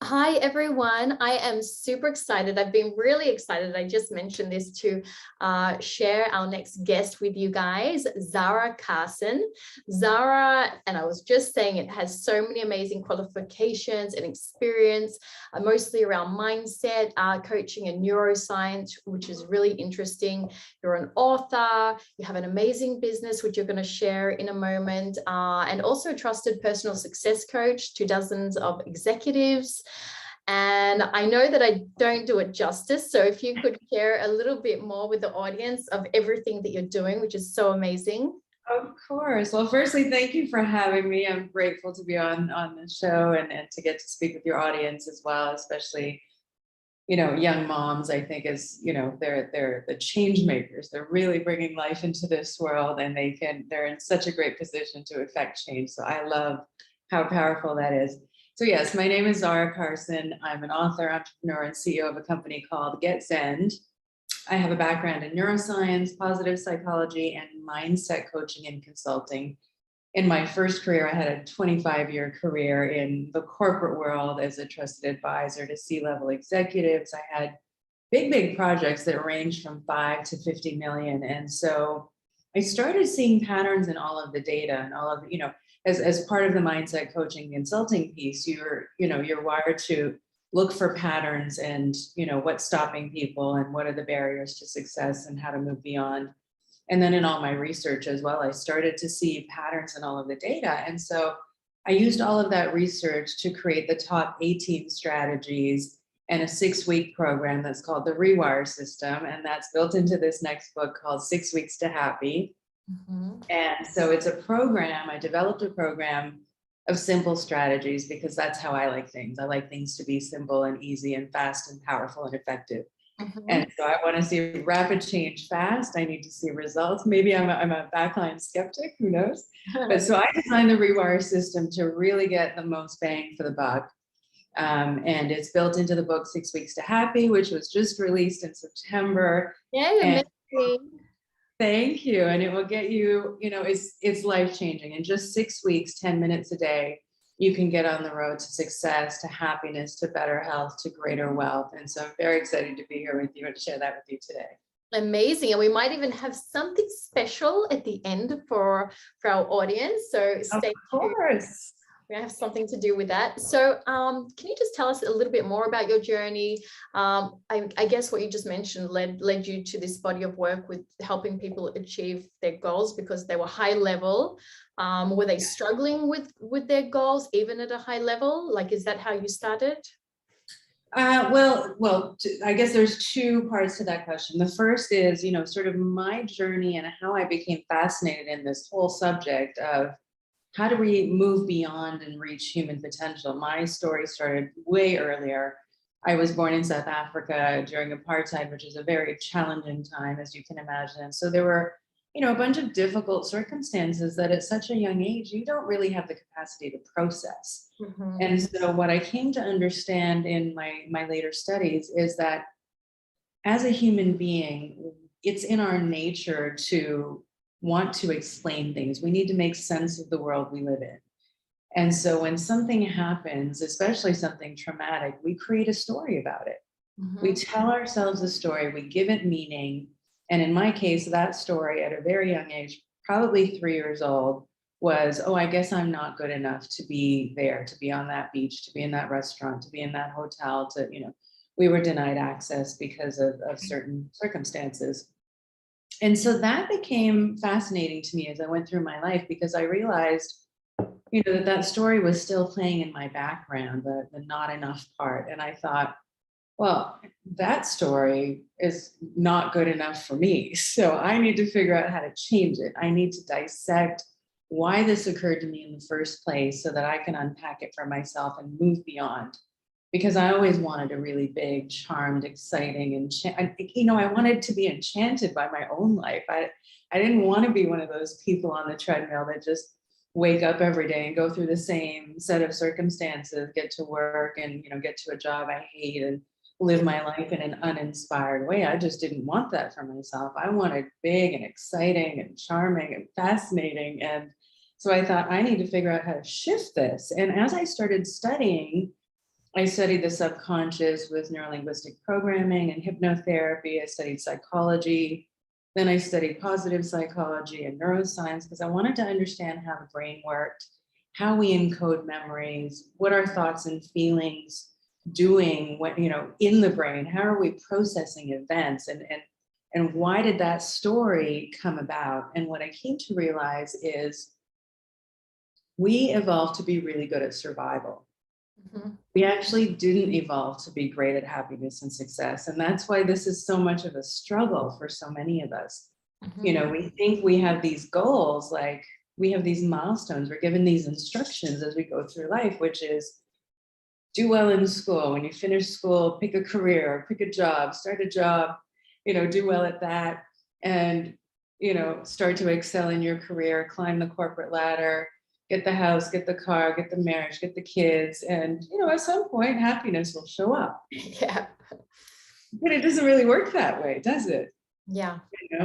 Hi, everyone. I am super excited. I've been really excited. I just mentioned this to share our next guest with you guys, Zahra Karsan. Zahra, and I was just saying, it has so many amazing qualifications and experience, mostly around mindset, coaching, and neuroscience, which is really interesting. You're an author, you have an amazing business, which you're going to share in a moment, and also a trusted personal success coach to dozens of executives. And I know that I don't do it justice. So if you could share a little bit more with the audience of everything that you're doing, which is so amazing. Of course. Well, firstly, thank you for having me. I'm grateful to be on the show and to get to speak with your audience as well, especially, young moms. I think they're the change makers. They're really bringing life into this world, and they're in such a great position to affect change. So I love how powerful that is. So yes, my name is Zahra Karsan. I'm an author, entrepreneur, and CEO of a company called Get Zen. I have a background in neuroscience, positive psychology, and mindset coaching and consulting. In my first career, I had a 25-year career in the corporate world as a trusted advisor to C-level executives. I had big projects that ranged from 5 to 50 million. And so I started seeing patterns in all of the data and all of, as part of the mindset coaching consulting piece, you're wired to look for patterns and, what's stopping people and what are the barriers to success and how to move beyond. And then in all my research as well, I started to see patterns in all of the data. And so I used all of that research to create the top 18 strategies and a 6-week program that's called the Rewire System. And that's built into this next book called 6 Weeks to Happy. Mm-hmm. And so it's a program, I developed a program of simple strategies because that's how I like things. I like things to be simple and easy and fast and powerful and effective. Mm-hmm. And so I want to see rapid change fast. I need to see results. Maybe I'm a backline skeptic, who knows? But so I designed the Rewire System to really get the most bang for the buck. And it's built into the book 6 Weeks to Happy, which was just released in September. Yeah, amazing. Thank you. And it will get you, it's life-changing. In just 6 weeks, 10 minutes a day, you can get on the road to success, to happiness, to better health, to greater wealth. And so I'm very excited to be here with you and share that with you today. Amazing. And we might even have something special at the end for our audience. So stay tuned. We have something to do with that. So can you just tell us a little bit more about your journey? I guess what you just mentioned led you to this body of work with helping people achieve their goals because they were high level. Were they struggling with their goals even at a high level? Like, is that how you started? Well, I guess there's two parts to that question. The first is, sort of my journey and how I became fascinated in this whole subject of how do we move beyond and reach human potential? My story started way earlier. I was born in South Africa during apartheid, which is a very challenging time, as you can imagine. And so there were, a bunch of difficult circumstances that at such a young age, you don't really have the capacity to process. Mm-hmm. And so what I came to understand in my later studies is that as a human being, it's in our nature to want to explain things. We need to make sense of the world we live in. And so when something happens, especially something traumatic, we create a story about it. Mm-hmm. We tell ourselves a story, we give it meaning. And in my case, that story at a very young age, probably 3 years old, was, oh, I guess I'm not good enough to be there, to be on that beach, to be in that restaurant, to be in that hotel, we were denied access because of certain circumstances. And so that became fascinating to me as I went through my life because I realized, that story was still playing in my background, the not enough part. And I thought, well, that story is not good enough for me. So I need to figure out how to change it. I need to dissect why this occurred to me in the first place so that I can unpack it for myself and move beyond. Because I always wanted a really big, charmed, exciting, and I wanted to be enchanted by my own life. I didn't want to be one of those people on the treadmill that just wake up every day and go through the same set of circumstances, get to work and get to a job I hate and live my life in an uninspired way. I just didn't want that for myself. I wanted big and exciting and charming and fascinating. And so I thought I need to figure out how to shift this. And as I started studying I studied the subconscious with neurolinguistic programming and hypnotherapy. I studied psychology. Then I studied positive psychology and neuroscience because I wanted to understand how the brain worked, how we encode memories, what our thoughts and feelings doing when, in the brain, how are we processing events, and why did that story come about? And what I came to realize is we evolved to be really good at survival. We actually didn't evolve to be great at happiness and success. And that's why this is so much of a struggle for so many of us. We think we have these goals, like we have these milestones, we're given these instructions as we go through life, which is do well in school. When you finish school, pick a career, pick a job, start a job, do well at that. And, start to excel in your career, climb the corporate ladder, get the house, get the car, get the marriage, get the kids. And, at some point, happiness will show up. Yeah. But it doesn't really work that way, does it? Yeah.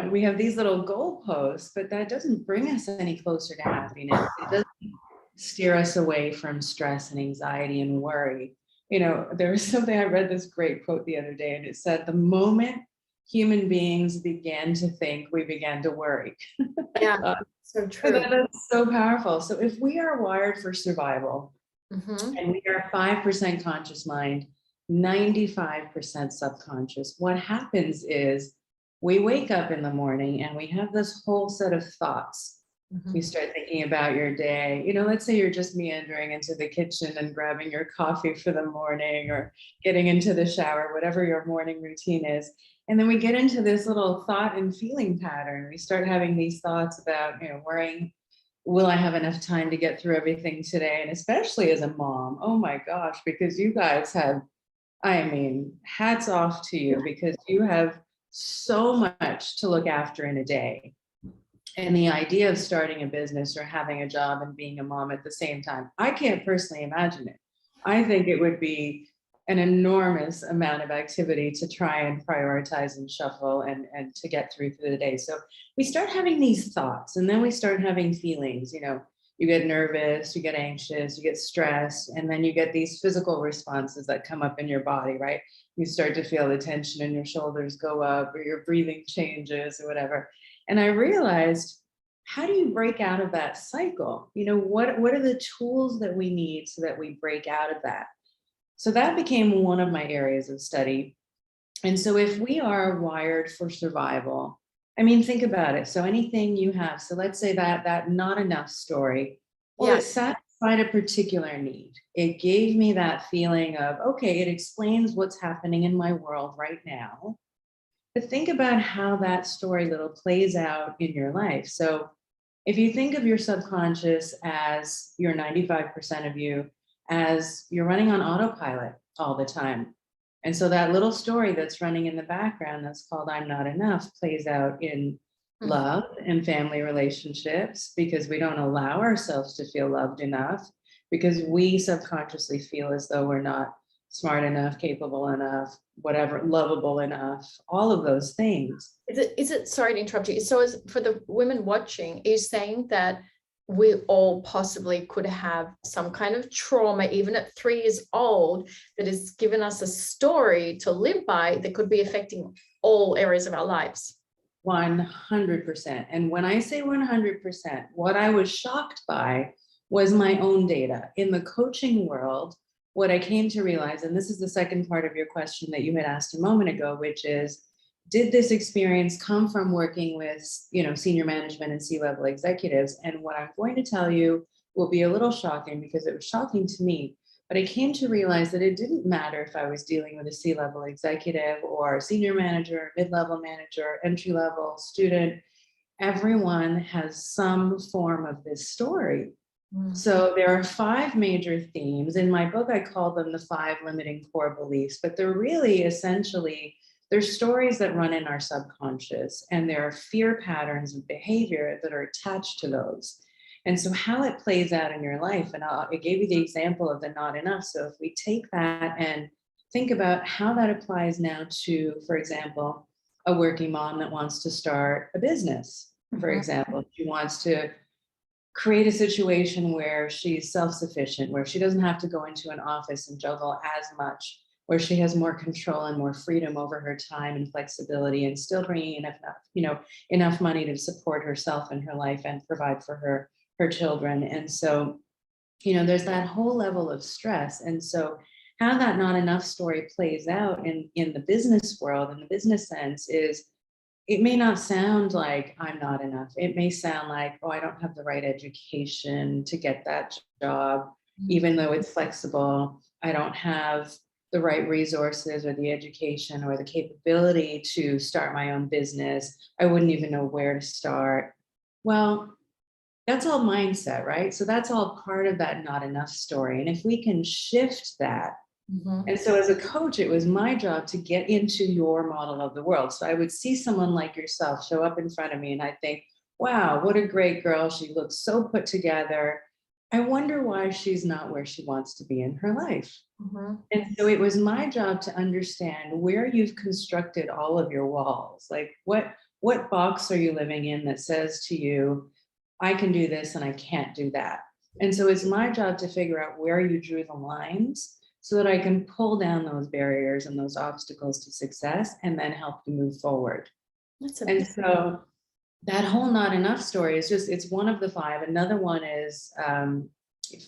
We have these little goalposts, but that doesn't bring us any closer to happiness. It doesn't steer us away from stress and anxiety and worry. There was something, I read this great quote the other day, and it said, the moment human beings began to think, we began to worry. Yeah, so true. That's so powerful. So if we are wired for survival, and we are 5% conscious mind, 95% subconscious, what happens is we wake up in the morning and we have this whole set of thoughts. You start thinking about your day. Let's say you're just meandering into the kitchen and grabbing your coffee for the morning or getting into the shower, whatever your morning routine is. And then we get into this little thought and feeling pattern. We start having these thoughts about, worrying, will I have enough time to get through everything today? And especially as a mom, oh my gosh, because you guys have, hats off to you, because you have so much to look after in a day. And the idea of starting a business or having a job and being a mom at the same time, I can't personally imagine it. I think it would be an enormous amount of activity to try and prioritize and shuffle and to get through the day. So we start having these thoughts, and then we start having feelings. You get nervous, you get anxious, you get stressed, and then you get these physical responses that come up in your body, right? You start to feel the tension in your shoulders go up, or your breathing changes or whatever. And I realized, how do you break out of that cycle? What are the tools that we need so that we break out of that? So that became one of my areas of study. And so if we are wired for survival, think about it. So anything you have, so let's say that not enough story, well, it satisfied a particular need. It gave me that feeling of, okay, it explains what's happening in my world right now. But think about how that story little plays out in your life. So if you think of your subconscious as your 95% of you, as you're running on autopilot all the time. And so that little story that's running in the background that's called I'm Not Enough plays out in love and family relationships, because we don't allow ourselves to feel loved enough, because we subconsciously feel as though we're not smart enough, capable enough, whatever, lovable enough, all of those things. Is it, sorry to interrupt you. So for the women watching, is saying that we all possibly could have some kind of trauma, even at 3 years old, that has given us a story to live by that could be affecting all areas of our lives. 100%. And when I say 100%, what I was shocked by was my own data. In the coaching world, what I came to realize, and this is the second part of your question that you had asked a moment ago, which is, did this experience come from working with, senior management and C-level executives? And what I'm going to tell you will be a little shocking, because it was shocking to me, but I came to realize that it didn't matter if I was dealing with a C-level executive or a senior manager, mid-level manager, entry-level student. Everyone has some form of this story. So there are 5 major themes. In my book, I call them the 5 limiting core beliefs, but they're really essentially, they're stories that run in our subconscious, and there are fear patterns of behavior that are attached to those. And so how it plays out in your life, and I gave you the example of the not enough. So if we take that and think about how that applies now to, for example, a working mom that wants to start a business, for example, she wants to create a situation where she's self-sufficient, where she doesn't have to go into an office and juggle as much, where she has more control and more freedom over her time and flexibility, and still bringing enough, enough money to support herself and her life and provide for her children. And so, there's that whole level of stress. And so how that not enough story plays out in the business world, in the business sense, is it may not sound like I'm not enough. It may sound like, oh, I don't have the right education to get that job, even though it's flexible. I don't have the right resources or the education or the capability to start my own business. I wouldn't even know where to start. Well, that's all mindset, right? So that's all part of that not enough story. And if we can shift that, and so as a coach, it was my job to get into your model of the world. So I would see someone like yourself show up in front of me and I think, wow, what a great girl. She looks so put together. I wonder why she's not where she wants to be in her life. And so it was my job to understand where you've constructed all of your walls. Like what box are you living in that says to you, I can do this and I can't do that. And so it's my job to figure out where you drew the lines so that I can pull down those barriers and those obstacles to success and then help you move forward. And so that whole not enough story is it's one of the 5. Another one is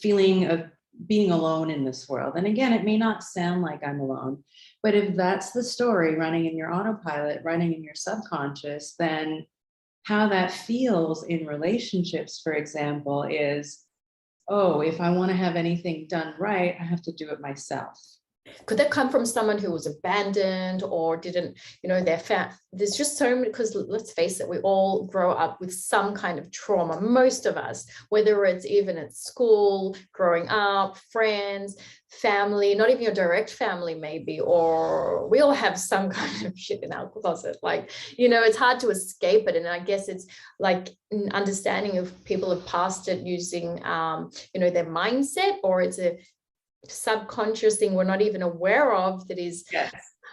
feeling of being alone in this world. And again, it may not sound like I'm alone, but if that's the story running in your autopilot, running in your subconscious, then how that feels in relationships, for example, is, oh, if I want to have anything done right, I have to do it myself. Could that come from someone who was abandoned or didn't, there's just so many, because let's face it, we all grow up with some kind of trauma, most of us, whether it's even at school, growing up, friends, family, not even your direct family maybe, or we all have some kind of shit in our closet. It's hard to escape it. And I guess it's like an understanding of people have passed it using, their mindset, or it's a subconscious thing we're not even aware of that is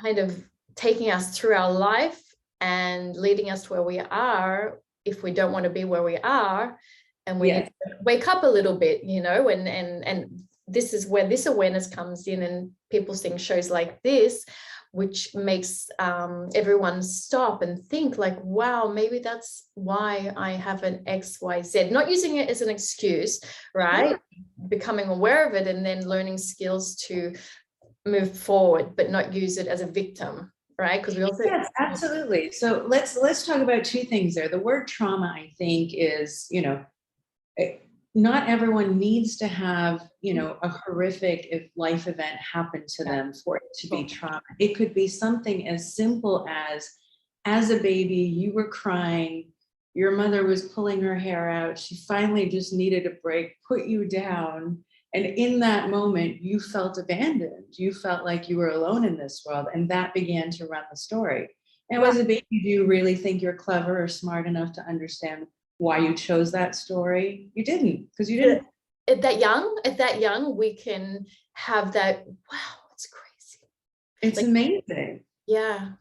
kind of taking us through our life and leading us to where we are if we don't want to be where we are, and we need to wake up a little bit, and this is where this awareness comes in, and people seeing shows like this, which makes everyone stop and think like, wow, maybe that's why I have an XYZ, not using it as an excuse, right? Becoming aware of it and then learning skills to move forward, but not use it as a victim, right? Because we also absolutely. So let's talk about 2 things there. The word trauma, I think, is not everyone needs to have a horrific life event happen to them for it to be trauma. It could be something as simple as a baby, you were crying, your mother was pulling her hair out, she finally just needed a break, put you down, and in that moment you felt abandoned, you felt like you were alone in this world, and that began to run the story. And as a baby, do you really think you're clever or smart enough to understand why you chose that story? You didn't, because you didn't. At that young, we can have that, wow, it's crazy. It's amazing. Yeah.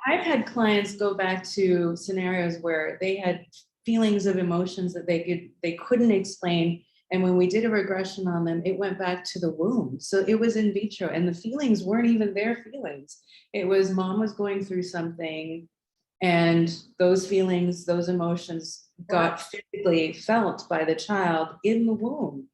I've had clients go back to scenarios where they had feelings of emotions that they couldn't explain. And when we did a regression on them, it went back to the womb. So it was in vitro, and the feelings weren't even their feelings. It was mom was going through something, and those feelings, those emotions got physically felt by the child in the womb.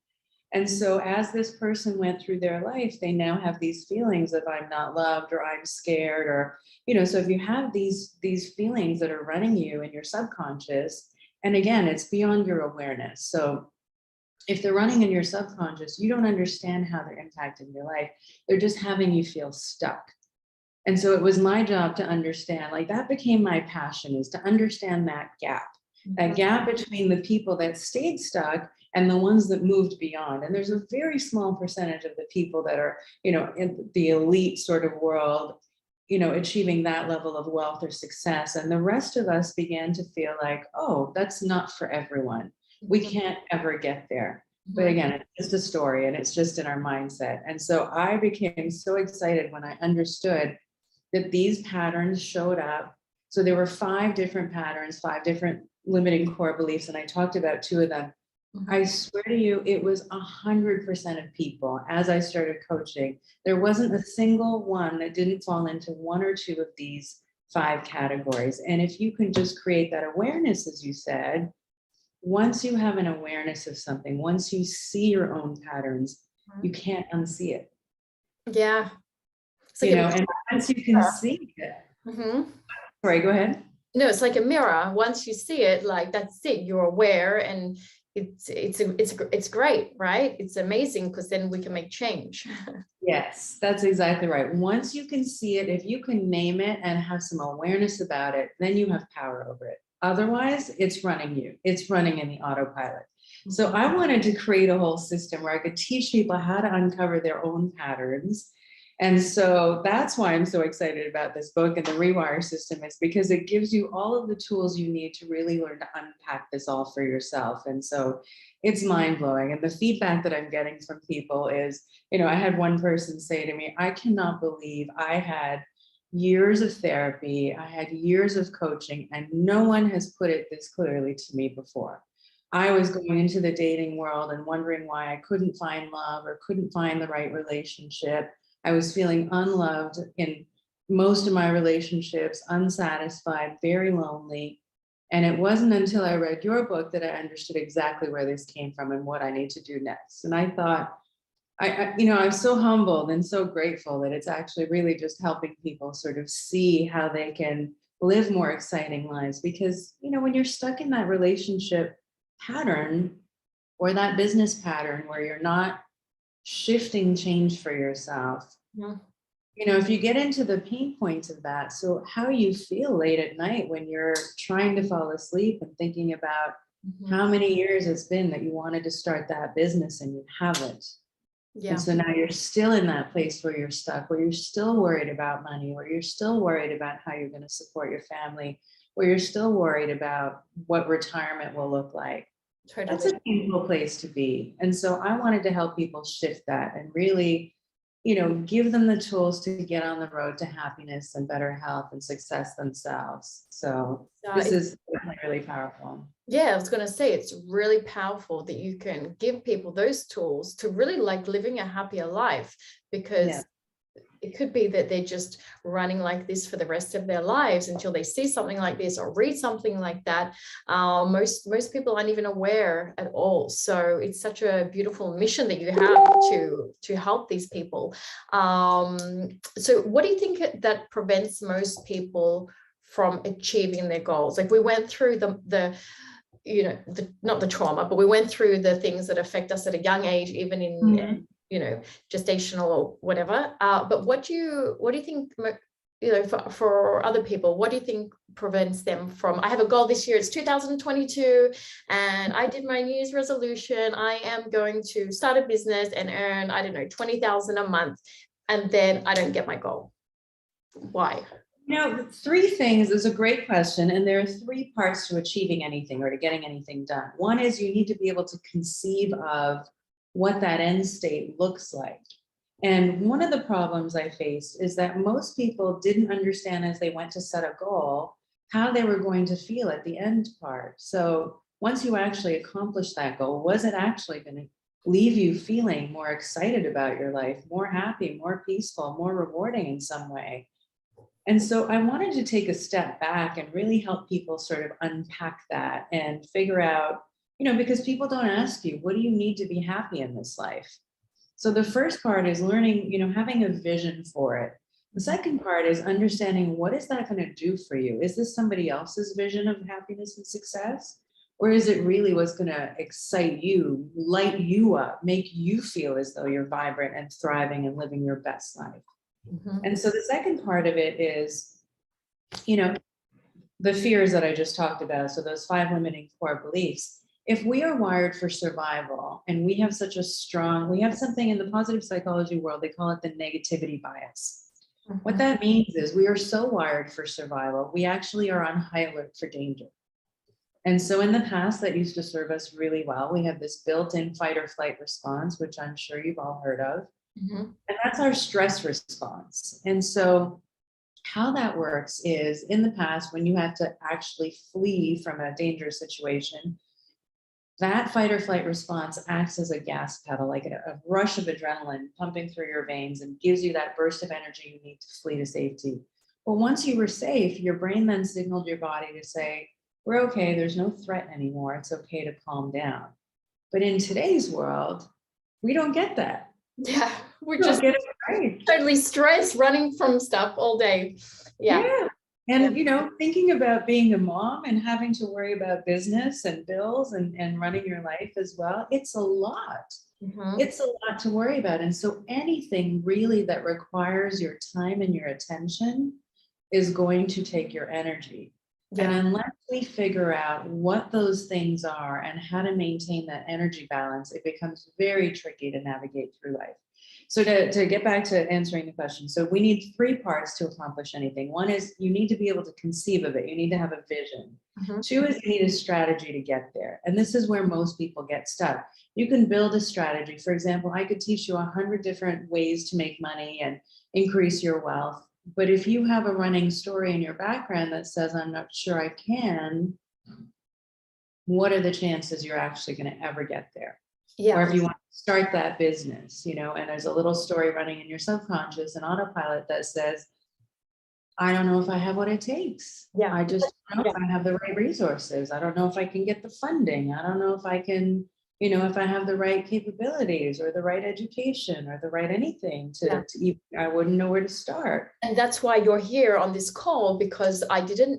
And so as this person went through their life, they now have these feelings of I'm not loved, or I'm scared, or, so if you have these feelings that are running you in your subconscious, and again, it's beyond your awareness. So if they're running in your subconscious, you don't understand how they're impacting your life. They're just having you feel stuck. And so it was my job to understand, like that became my passion, is to understand that gap between the people that stayed stuck and the ones that moved beyond. And there's a very small percentage of the people that are, in the elite sort of world, achieving that level of wealth or success. And the rest of us began to feel like, oh, that's not for everyone. We can't ever get there. But again, it's just a story, and it's just in our mindset. And so I became so excited when I understood that these patterns showed up. So there were 5 different patterns, 5 different limiting core beliefs, and I talked about two of them. I swear to you, it was 100% of people as I started coaching. There wasn't a single one that didn't fall into one or two of these 5 categories. And if you can just create that awareness, as you said, once you have an awareness of something, once you see your own patterns, you can't unsee it. Yeah. So, you know, and once you can see it, sorry, go ahead. No, it's like a mirror. Once you see it, like that's it, you're aware, and it's great, right? It's amazing, because then we can make change. Yes, that's exactly right. Once you can see it, if you can name it and have some awareness about it, then you have power over it. Otherwise, it's running you. It's running in the autopilot. So I wanted to create a whole system where I could teach people how to uncover their own patterns. And so that's why I'm so excited about this book and the Rewire system, is because it gives you all of the tools you need to really learn to unpack this all for yourself. And so it's mind blowing. And the feedback that I'm getting from people is, you know, I had one person say to me, I cannot believe I had years of therapy, I had years of coaching, and no one has put it this clearly to me before. I was going into the dating world and wondering why I couldn't find love or couldn't find the right relationship. I was feeling unloved in most of my relationships, unsatisfied, very lonely. And it wasn't until I read your book that I understood exactly where this came from and what I need to do next. And I thought, I'm so humbled and so grateful that it's actually really just helping people sort of see how they can live more exciting lives. Because, you know, when you're stuck in that relationship pattern or that business pattern where you're not shifting change for yourself, you know, if you get into the pain points of that, so how you feel late at night when you're trying to fall asleep and thinking about how many years it's been that you wanted to start that business and you haven't. And so now you're still in that place where you're stuck, where you're still worried about money, where you're still worried about how you're going to support your family, where you're still worried about what retirement will look like. Totally. That's a painful place to be. And so I wanted to help people shift that and really, you know, give them the tools to get on the road to happiness and better health and success themselves. So this is really powerful. Yeah, I was going to say, it's really powerful that you can give people those tools to really like living a happier life, because it could be that they're just running like this for the rest of their lives until they see something like this or read something like that. Most people aren't even aware at all. So it's such a beautiful mission that you have to help these people. So what do you think that prevents most people from achieving their goals? Like we went through not the trauma, but we went through the things that affect us at a young age, even in gestational or whatever. But what do you think, for other people, what do you think prevents them from, I have a goal this year, it's 2022, and I did my New Year's resolution, I am going to start a business and earn, I don't know, 20,000 a month, and then I don't get my goal. Why? Now, 3 things is a great question. And there are 3 parts to achieving anything or to getting anything done. One is you need to be able to conceive of what that end state looks like. And one of the problems I faced is that most people didn't understand as they went to set a goal, how they were going to feel at the end part. So once you actually accomplish that goal, was it actually going to leave you feeling more excited about your life, more happy, more peaceful, more rewarding in some way? And so I wanted to take a step back and really help people sort of unpack that and figure out, because people don't ask you, what do you need to be happy in this life? So the first part is learning, having a vision for it. The second part is understanding, what is that going to do for you? Is this somebody else's vision of happiness and success? Or is it really what's going to excite you, light you up, make you feel as though you're vibrant and thriving and living your best life? And so the second part of it is, the fears that I just talked about. So those 5 limiting core beliefs. If we are wired for survival and we have we have something in the positive psychology world, they call it the negativity bias. What that means is we are so wired for survival, we actually are on high alert for danger. And so in the past, that used to serve us really well. We have this built-in fight or flight response, which I'm sure you've all heard of. And that's our stress response. And so how that works is, in the past, when you had to actually flee from a dangerous situation, that fight or flight response acts as a gas pedal, like a rush of adrenaline pumping through your veins and gives you that burst of energy you need to flee to safety. But once you were safe, your brain then signaled your body to say, we're okay, there's no threat anymore, it's okay to calm down. But in today's world, we don't get that. Yeah, we're We don't just get it right. totally stressed, running from stuff all day. Yeah. And, thinking about being a mom and having to worry about business and bills and running your life as well, it's a lot. Mhm. It's a lot to worry about. And so anything really that requires your time and your attention is going to take your energy. Yeah. And unless we figure out what those things are and how to maintain that energy balance, it becomes very tricky to navigate through life. So to get back to answering the question, so we need 3 parts to accomplish anything. One is you need to be able to conceive of it. You need to have a vision. Mhm. 2 is you need a strategy to get there. And this is where most people get stuck. You can build a strategy. For example, I could teach you 100 different ways to make money and increase your wealth. But if you have a running story in your background that says, I'm not sure I can, what are the chances you're actually going to ever get there? Yeah. Or if you want to start that business, and there's a little story running in your subconscious and autopilot that says, I don't know if I have what it takes. Yeah. I just don't know if I have the right resources. I don't know if I can get the funding. I don't know if I can, if I have the right capabilities or the right education or the right anything to even, I wouldn't know where to start. And that's why you're here on this call, because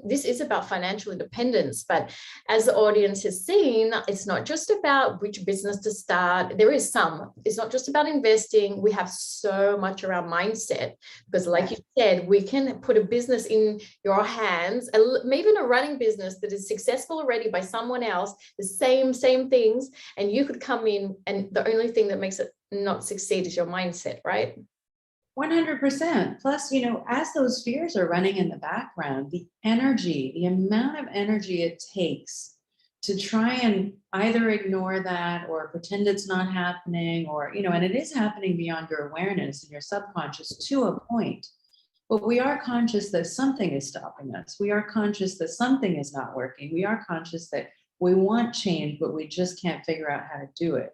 this is about financial independence, but as the audience has seen, it's not just about which business to start. There is some, it's not just about investing. We have so much around mindset, because like you said, we can put a business in your hands, and even a running business that is successful already by someone else, the same things, and you could come in, and the only thing that makes it not succeed is your mindset, right? 100%. Plus, as those fears are running in the background, the amount of energy it takes to try and either ignore that or pretend it's not happening, or, and it is happening beyond your awareness and your subconscious to a point. But we are conscious that something is stopping us. We are conscious that something is not working. We are conscious that we want change, but we just can't figure out how to do it.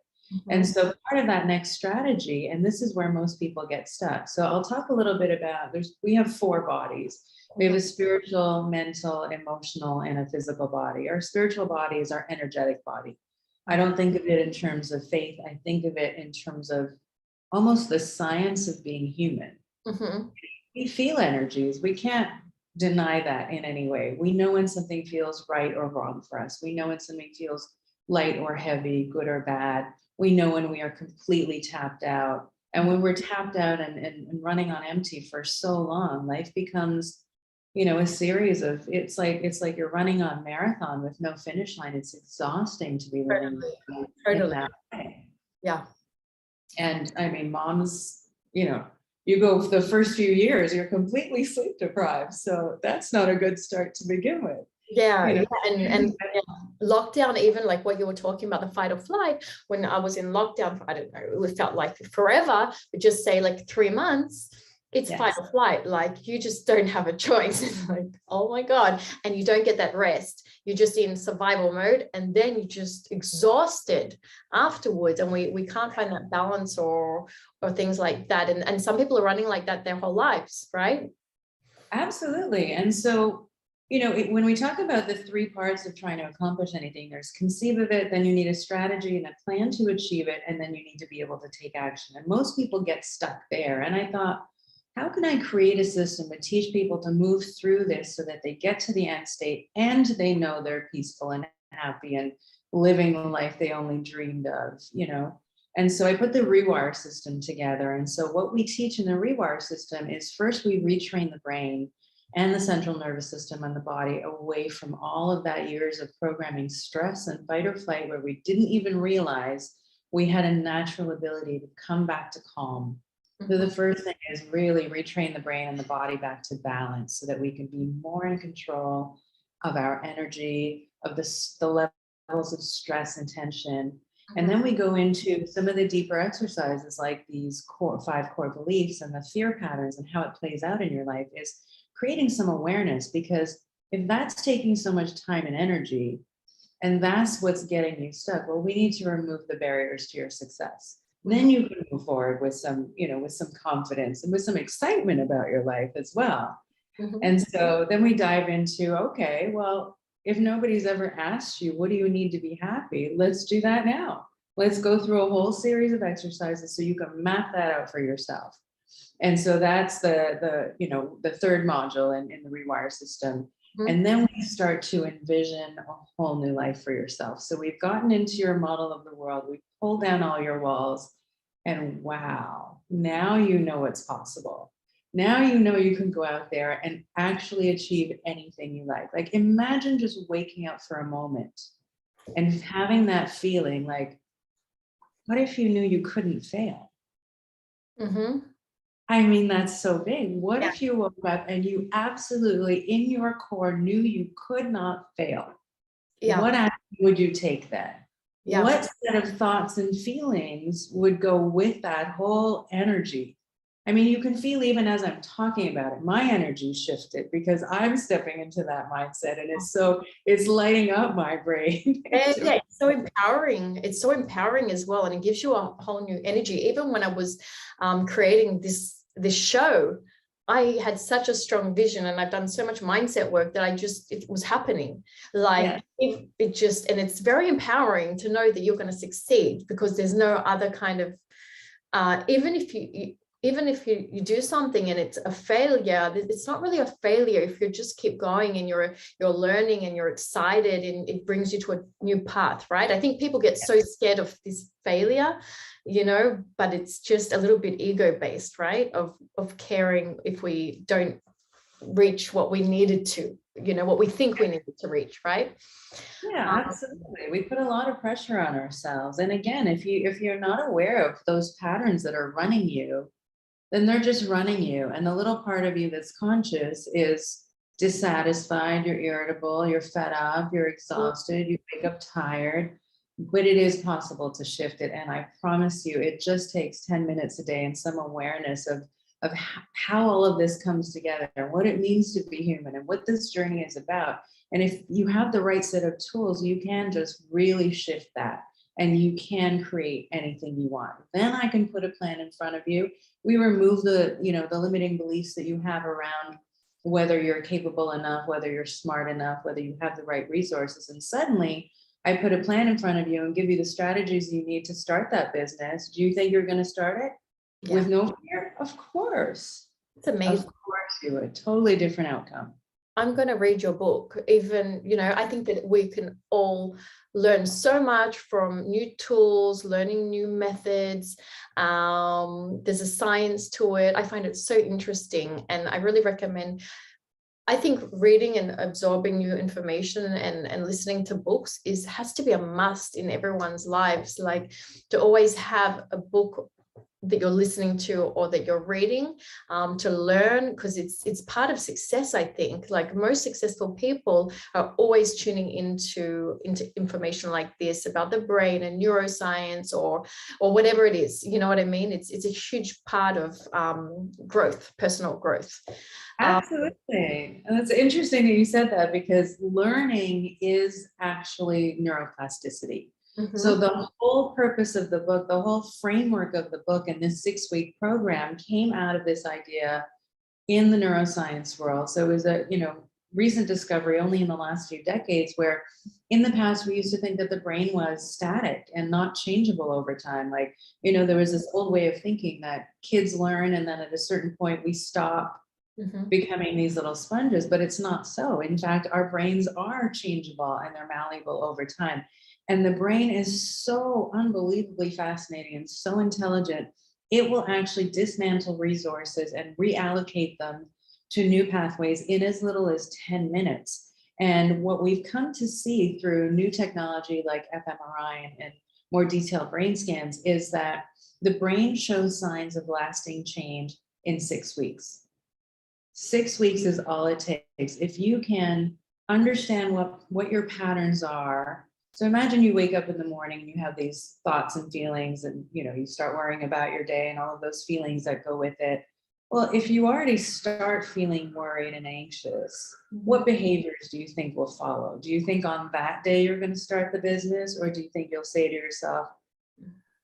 And so part of that next strategy, and this is where most people get stuck. So I'll talk a little bit about, we have 4 bodies. We have a spiritual, mental, emotional, and a physical body. Our spiritual body is our energetic body. I don't think of it in terms of faith. I think of it in terms of almost the science of being human. Mm-hmm. We feel energies. We can't deny that in any way. We know when something feels right or wrong for us. We know when something feels light or heavy, good or bad. We know when we are completely tapped out. And when we're tapped out and running on empty for so long, life becomes, a series of, it's like you're running on marathon with no finish line. It's exhausting to be living in that way. Yeah. And I mean, moms, you go for the first few years, you're completely sleep deprived. So that's not a good start to begin with. And lockdown, even like what you were talking about, the fight or flight, when I was in lockdown, I don't know, it felt like forever, but just say like 3 months, it's fight or flight. Like you just don't have a choice. It's like, oh my God. And you don't get that rest. You're just in survival mode, and then you're just exhausted afterwards. And we can't find that balance or things like that. And some people are running like that their whole lives, right? Absolutely. And so, when we talk about the 3 parts of trying to accomplish anything, there's conceive of it, then you need a strategy and a plan to achieve it, and then you need to be able to take action. And most people get stuck there. And I thought, how can I create a system to teach people to move through this so that they get to the end state and they know they're peaceful and happy and living the life they only dreamed of, And so I put the rewire system together. And so what we teach in the rewire system is, first we retrain the brain and the central nervous system and the body away from all of that years of programming stress and fight or flight, where we didn't even realize we had a natural ability to come back to calm. So the first thing is really retrain the brain and the body back to balance so that we can be more in control of our energy, of the levels of stress and tension. And then we go into some of the deeper exercises, like these 5 core beliefs and the fear patterns and how it plays out in your life, is creating some awareness, because if that's taking so much time and energy, and that's what's getting you stuck, well, we need to remove the barriers to your success. Then you can move forward with some, with some confidence and with some excitement about your life as well. And so then we dive into, okay, well, if nobody's ever asked you, what do you need to be happy? Let's do that now. Let's go through a whole series of exercises so you can map that out for yourself. And so that's the third module in the Rewire system. And then we start to envision a whole new life for yourself. So we've gotten into your model of the world. We've pulled down all your walls, and wow, now you know what's possible. Now you know you can go out there and actually achieve anything you like. Like, imagine just waking up for a moment and having that feeling like, what if you knew you couldn't fail? I mean, that's so big. What if you woke up and you absolutely, in your core, knew you could not fail? What action would you take then? What set of thoughts and feelings would go with that whole energy? I mean, you can feel, even as I'm talking about it, my energy shifted because I'm stepping into that mindset, and it's lighting up my brain. Yeah, it's so empowering. It's so empowering as well, and it gives you a whole new energy. Even when I was creating this show, I had such a strong vision, and I've done so much mindset work that it was happening. Like, if it just, and it's very empowering to know that you're going to succeed, because there's no other kind of, even if you do something and it's a failure, it's not really a failure if you just keep going and you're learning and you're excited, and it brings you to a new path, right? I think people get so scared of this failure, but it's just a little bit ego-based, right? Of caring if we don't reach what we needed to, what we think we needed to reach, right? Yeah, absolutely. We put a lot of pressure on ourselves. And again, if you're not aware of those patterns that are running you, then they're just running you. And the little part of you that's conscious is dissatisfied, you're irritable, you're fed up, you're exhausted, you wake up tired. But it is possible to shift it. And I promise you, it just takes 10 minutes a day and some awareness of how all of this comes together, and what it means to be human, and what this journey is about. And if you have the right set of tools, you can just really shift that, and you can create anything you want. Then I can put a plan in front of you. We remove the limiting beliefs that you have around whether you're capable enough, whether you're smart enough, whether you have the right resources. And suddenly I put a plan in front of you and give you the strategies you need to start that business. Do you think you're going to start it with no fear? Of course. It's amazing. Of course you would. Totally different outcome. I'm going to read your book. Even, I think that we can all learn so much from new tools, learning new methods. There's a science to it. I find it so interesting, and I really recommend. I think reading and absorbing new information and listening to books has to be a must in everyone's lives. Like, to always have a book that you're listening to or that you're reading to learn, because it's part of success. I think, like, most successful people are always tuning into information like this about the brain and neuroscience or whatever it is. You know what I mean? It's a huge part of growth, personal growth. Absolutely. And it's interesting that you said that, because learning is actually neuroplasticity. So the whole purpose of the book, the whole framework of the book and this 6-week program came out of this idea in the neuroscience world. So it was a, recent discovery only in the last few decades, where in the past we used to think that the brain was static and not changeable over time. Like, there was this old way of thinking that kids learn, and then at a certain point we stop becoming these little sponges, but it's not so. In fact, our brains are changeable and they're malleable over time. And the brain is so unbelievably fascinating and so intelligent. It will actually dismantle resources and reallocate them to new pathways in as little as 10 minutes. And what we've come to see through new technology like fMRI and more detailed brain scans is that the brain shows signs of lasting change in 6 weeks. 6 weeks is all it takes. If you can understand what your patterns are. So imagine you wake up in the morning and you have these thoughts and feelings, and you start worrying about your day and all of those feelings that go with it. Well, if you already start feeling worried and anxious, what behaviors do you think will follow? Do you think on that day you're going to start the business, or do you think you'll say to yourself,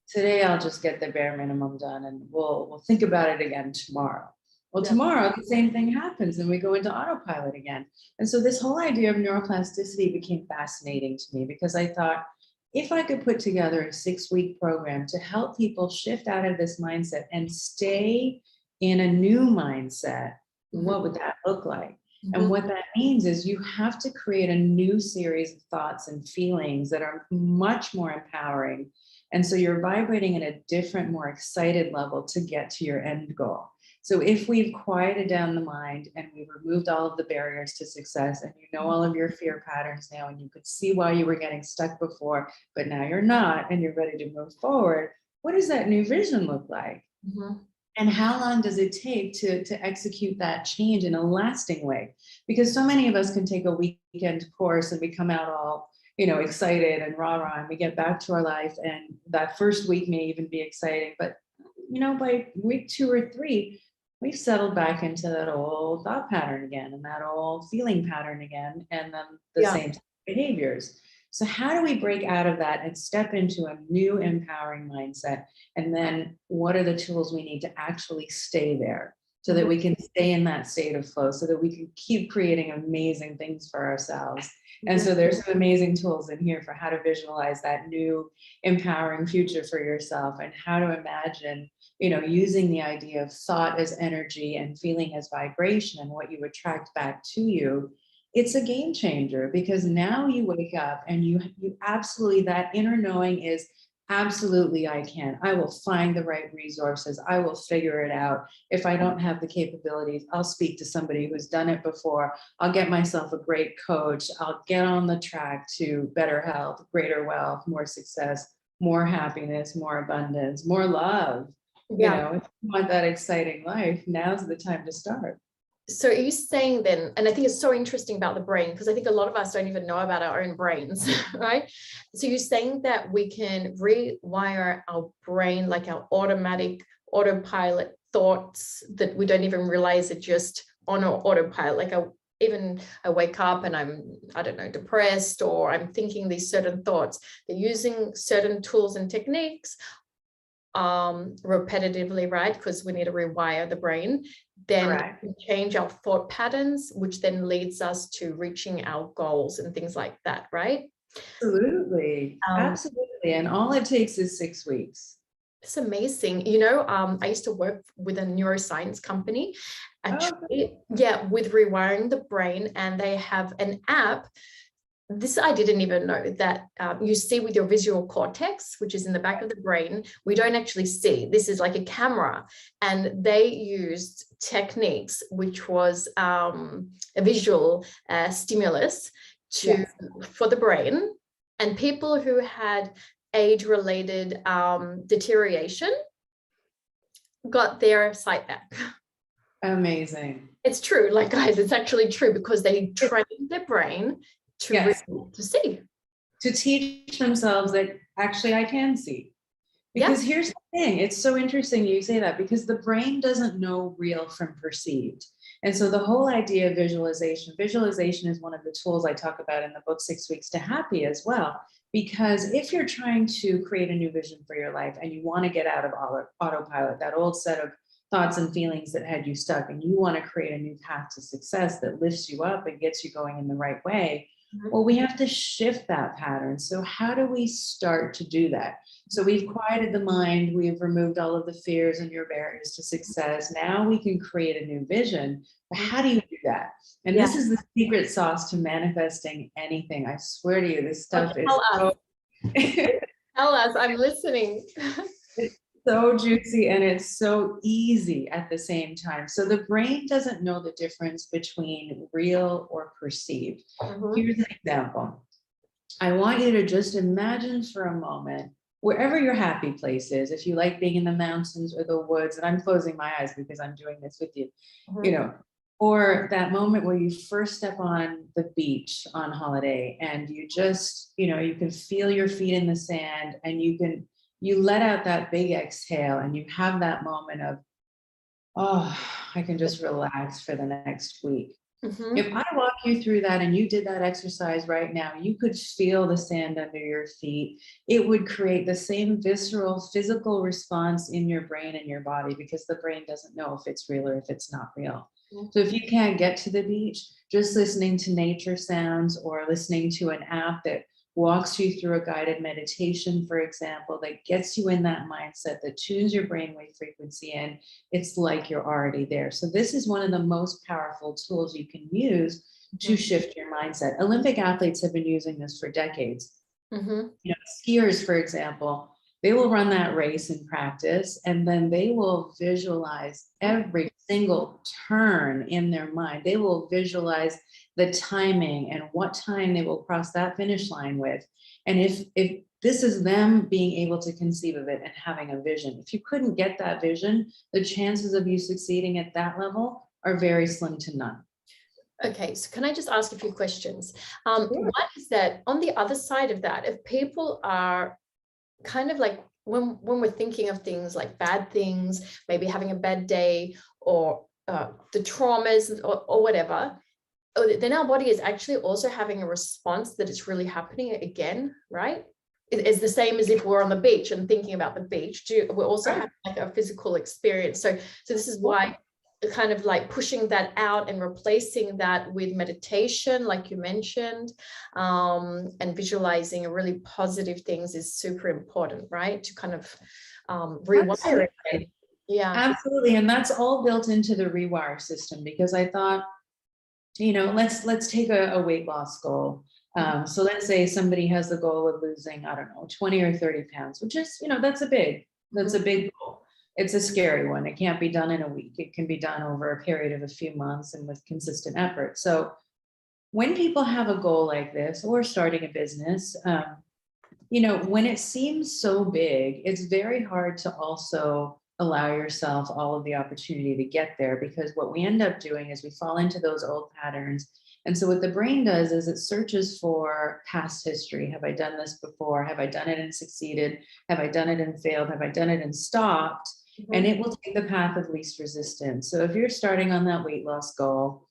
today I'll just get the bare minimum done and we'll think about it again tomorrow? Well, Yeah. tomorrow the same thing happens and we go into autopilot again. And so this whole idea of neuroplasticity became fascinating to me, because I thought, if I could put together a 6-week program to help people shift out of this mindset and stay in a new mindset, what would that look like? And what that means is you have to create a new series of thoughts and feelings that are much more empowering. And so you're vibrating at a different, more excited level to get to your end goal. So if we've quieted down the mind and we've removed all of the barriers to success, and you know all of your fear patterns now, and you could see why you were getting stuck before, but now you're not, and you're ready to move forward, what does that new vision look like? And how long does it take to execute that change in a lasting way? Because so many of us can take a weekend course and we come out all, excited and rah-rah, and we get back to our life, and that first week may even be exciting, but by week 2 or 3, we've settled back into that old thought pattern again, and that old feeling pattern again, and then the same behaviors. So how do we break out of that and step into a new empowering mindset? And then what are the tools we need to actually stay there, so that we can stay in that state of flow, so that we can keep creating amazing things for ourselves? And so there's some amazing tools in here for how to visualize that new empowering future for yourself, and how to imagine, using the idea of thought as energy and feeling as vibration, and what you attract back to you. It's a game changer, because now you wake up and you absolutely, that inner knowing is absolutely, I can. I will find the right resources. I will figure it out. If I don't have the capabilities, I'll speak to somebody who's done it before. I'll get myself a great coach. I'll get on the track to better health, greater wealth, more success, more happiness, more abundance, more love. If you want that exciting life, now's the time to start. So are you saying then, and I think it's so interesting about the brain, because I think a lot of us don't even know about our own brains, right? So you're saying that we can rewire our brain, like our autopilot thoughts that we don't even realize are just on our autopilot. Like I wake up and I don't know, depressed, or I'm thinking these certain thoughts. They're using certain tools and techniques repetitively, right? Because we need to rewire the brain. Then we change our thought patterns, which then leads us to reaching our goals and things like that, right? Absolutely. Absolutely. And all it takes is 6 weeks. It's amazing. I used to work with a neuroscience company, actually, with rewiring the brain, and they have an app. This I didn't even know, that you see with your visual cortex, which is in the back of the brain. We don't actually see. This is like a camera, and they used techniques, which was a visual stimulus for the brain, and people who had age-related deterioration got their sight back. Amazing. It's true, like, guys, it's actually true, because they trained their brain to see, to teach themselves that actually I can see. Because here's the thing, it's so interesting you say that, because the brain doesn't know real from perceived. And so the whole idea of visualization is one of the tools I talk about in the book 6 Weeks to Happy as well. Because if you're trying to create a new vision for your life, and you want to get out of autopilot, that old set of thoughts and feelings that had you stuck, and you want to create a new path to success that lifts you up and gets you going in the right way, well, we have to shift that pattern. So how do we start to do that? So we've quieted the mind, we've removed all of the fears and your barriers to success. Now we can create a new vision. But how do you do that? And this is the secret sauce to manifesting anything. I swear to you, this stuff is tell us, I'm listening. It's so juicy, and it's so easy at the same time. So the brain doesn't know the difference between real or perceived. Here's an example. I want you to just imagine for a moment, wherever your happy place is, if you like being in the mountains or the woods, and I'm closing my eyes because I'm doing this with you, or that moment where you first step on the beach on holiday, and you just, you can feel your feet in the sand, and you let out that big exhale, and you have that moment of, oh, I can just relax for the next week. Mhm. If I walk you through that and you did that exercise right now, you could feel the sand under your feet. It would create the same visceral physical response in your brain and your body, because the brain doesn't know if it's real or if it's not real. So if you can't get to the beach, just listening to nature sounds or listening to an app that walks you through a guided meditation, for example, that gets you in that mindset, that tunes your brainwave frequency in, it's like you're already there. So this is one of the most powerful tools you can use to shift your mindset. Olympic athletes have been using this for decades. Mhm. You know, skiers, for example, they will run that race in practice, and then they will visualize every single turn in their mind. They will visualize the timing and what time they will cross that finish line with. And if this is them being able to conceive of it and having a vision, if you couldn't get that vision, the chances of you succeeding at that level are very slim to none. Okay, so can I just ask a few questions? Sure. One is that on the other side of that, if people are kind of like, when we're thinking of things like bad things, maybe having a bad day, or the traumas or whatever, then our body is actually also having a response that it's really happening again, right? It's the same as if we're on the beach and thinking about the beach. We're also having like a physical experience. So this is why kind of like pushing that out and replacing that with meditation, like you mentioned, and visualizing really positive things is super important, right? To kind of rewire it. Yeah. Absolutely. And that's all built into the rewire system, because I thought, you know, let's take a weight loss goal. So let's say somebody has the goal of losing, I don't know, 20 or 30 pounds, which is, you know, that's a big goal. It's a scary one. It can't be done in a week. It can be done over a period of a few months and with consistent effort. So when people have a goal like this, or starting a business, you know, when it seems so big, it's very hard to also allow yourself all of the opportunity to get there, because what we end up doing is we fall into those old patterns. And so what the brain does is it searches for past history. Have I done this before? Have I done it and succeeded? Have I done it and failed? Have I done it and stopped? And it will take the path of least resistance. So if you're starting on that weight loss goal,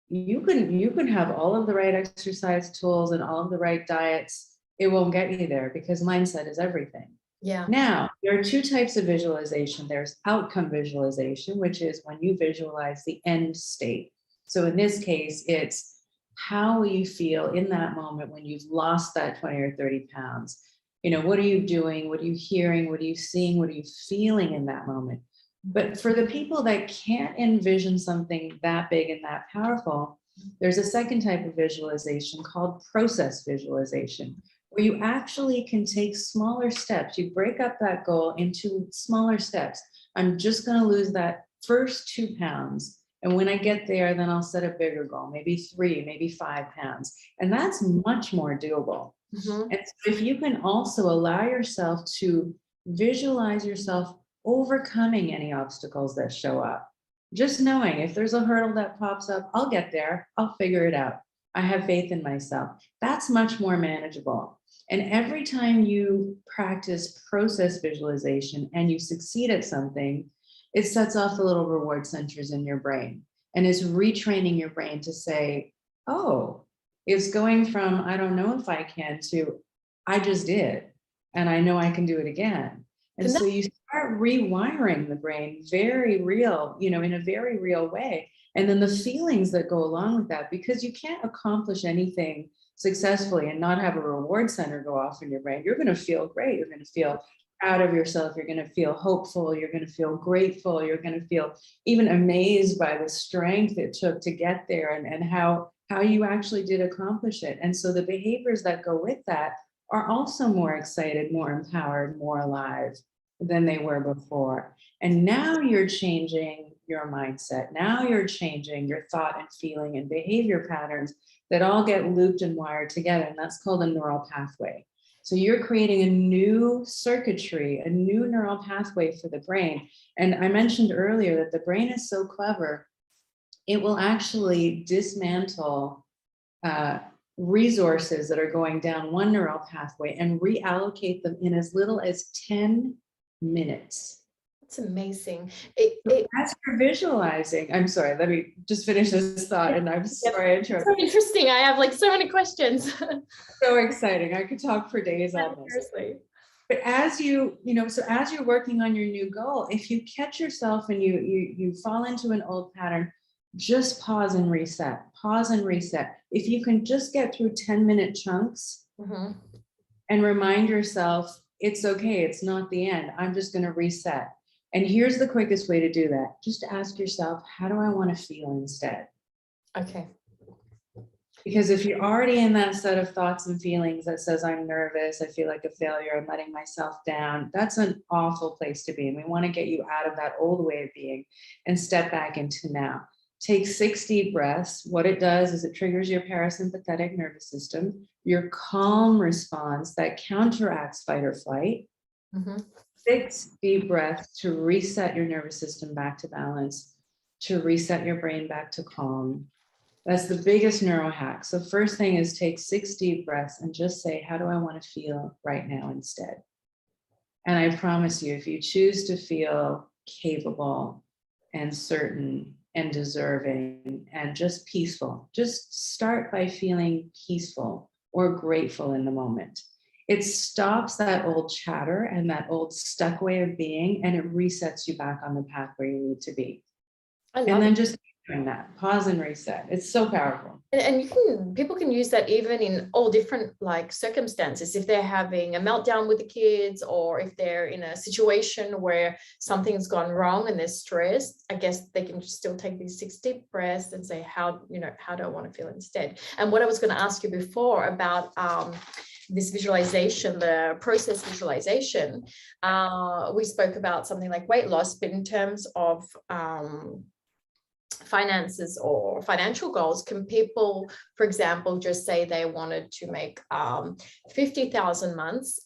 you can have all of the right exercise tools and all of the right diets. It won't get you there, because mindset is everything. Yeah. Now, there are two types of visualization. There's outcome visualization, which is when you visualize the end state. So in this case, it's how will you feel in that moment when you've lost that 20 or 30 pounds? You know, what are you doing? What are you hearing? What are you seeing? What are you feeling in that moment? But for the people that can't envision something that big and that powerful, there's a second type of visualization called process visualization, where you actually can take smaller steps. You break up that goal into smaller steps. I'm just going to lose that first 2 pounds. And when I get there, then I'll set a bigger goal, maybe 3, maybe 5 pounds. And that's much more doable. And so if you can also allow yourself to visualize yourself overcoming any obstacles that show up, just knowing if there's a hurdle that pops up, I'll get there, I'll figure it out. I have faith in myself. That's much more manageable. And every time you practice process visualization and you succeed at something, it sets off the little reward centers in your brain and is retraining your brain to say, oh, it's going from, I don't know if I can, to I just did, and I know I can do it again. And so you start rewiring the brain very real, you know, in a very real way. And then the feelings that go along with that, because you can't accomplish anything successfully and not have a reward center go off in your brain. You're going to feel great. You're going to feel proud of yourself. You're going to feel hopeful. You're going to feel grateful. You're going to feel even amazed by the strength it took to get there, and how you actually did accomplish it. And so the behaviors that go with that are also more excited, more empowered, more alive than they were before. And now you're changing your mindset. Now you're changing your thought and feeling and behavior patterns that all get looped and wired together. And that's called a neural pathway. So you're creating a new circuitry, a new neural pathway for the brain. And I mentioned earlier that the brain is so clever, it will actually dismantle resources that are going down one neural pathway and reallocate them in as little as 10 minutes. It's amazing. As you're visualizing, I'm sorry, let me just finish this thought, and I'm sorry I interrupted. So interesting. I have like so many questions. So exciting. I could talk for days on this. Seriously. But as so as you're working on your new goal, if you catch yourself and you fall into an old pattern, just pause and reset. Pause and reset. If you can just get through 10-minute chunks and remind yourself, it's okay, it's not the end. I'm just going to reset. And here's the quickest way to do that. Just ask yourself, how do I want to feel instead? Okay. Because if you're already in that set of thoughts and feelings that says, I'm nervous, I feel like a failure, I'm letting myself down, that's an awful place to be. And we want to get you out of that old way of being and step back into now. Take 6 deep breaths. What it does is it triggers your parasympathetic nervous system, your calm response that counteracts fight or flight. 6 deep breaths to reset your nervous system back to balance, to reset your brain back to calm. That's the biggest neuro hack. So first thing is take 6 deep breaths and just say, how do I want to feel right now instead? And I promise you, if you choose to feel capable and certain and deserving and just peaceful, just start by feeling peaceful or grateful in the moment. It stops that old chatter and that old stuck way of being, and it resets you back on the path where you need to be. And then just doing that, pause and reset. It's so powerful. And people can use that even in all different like circumstances. If they're having a meltdown with the kids, or if they're in a situation where something's gone wrong and they're stressed, I guess they can still take these 6 deep breaths and say, how do I want to feel instead? And what I was going to ask you before about this visualization, the process visualization, we spoke about something like weight loss, but in terms of finances or financial goals, can people, for example, just say they wanted to make 50,000 months?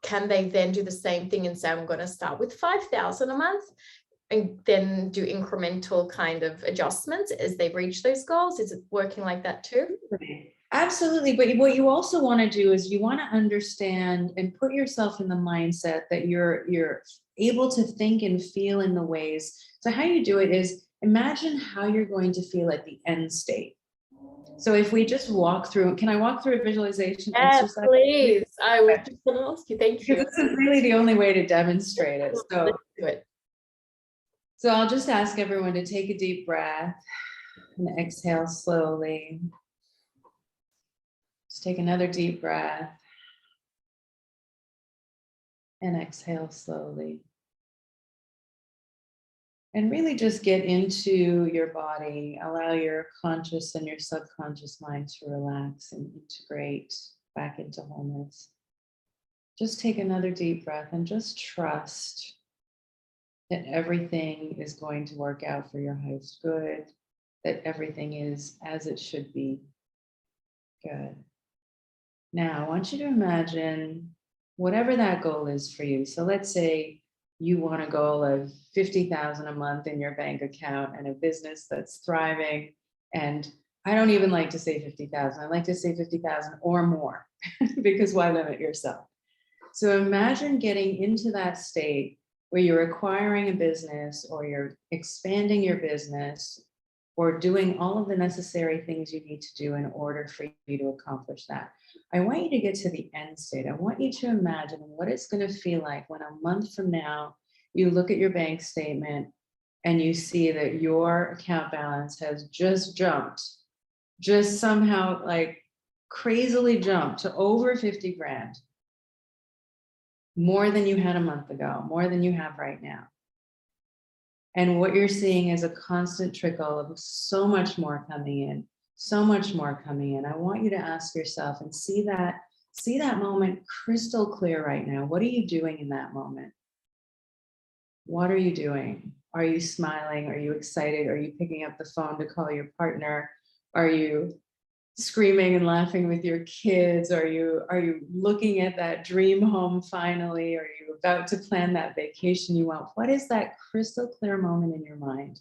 Can they then do the same thing and say, I'm going to start with 5,000 a month and then do incremental kind of adjustments as they reach those goals? Is it working like that too? Absolutely. But what you also want to do is you want to understand and put yourself in the mindset that you're able to think and feel in the ways. So how you do it is imagine how you're going to feel at the end state. So if we just walk through, can I walk through a visualization exercise? Please. I was just going to ask you. Thank you. Because this is really the only way to demonstrate it. So let's do it. So I'll just ask everyone to take a deep breath and exhale slowly. Just take another deep breath and exhale slowly. And really just get into your body. Allow your conscious and your subconscious mind to relax and integrate back into wholeness. Just take another deep breath and just trust that everything is going to work out for your highest good, that everything is as it should be. Good. Now, I want you to imagine whatever that goal is for you. So let's say you want a goal of 50,000 a month in your bank account and a business that's thriving. And I don't even like to say 50,000. I like to say 50,000 or more, because why limit yourself? So imagine getting into that state where you're acquiring a business, or you're expanding your business, or doing all of the necessary things you need to do in order for you to accomplish that. I want you to get to the end state. I want you to imagine what it's going to feel like when a month from now, you look at your bank statement and you see that your account balance has just jumped, just somehow like crazily jumped to over 50 grand. More than you had a month ago, more than you have right now. And what you're seeing is a constant trickle of so much more coming in, so much more coming in. I want you to ask yourself and see that moment crystal clear right now. What are you doing in that moment? What are you doing? Are you smiling? Are you excited? Are you picking up the phone to call your partner? Are you screaming and laughing with your kids? Are you looking at that dream home finally? Are you about to plan that vacation you want? What is that crystal clear moment in your mind?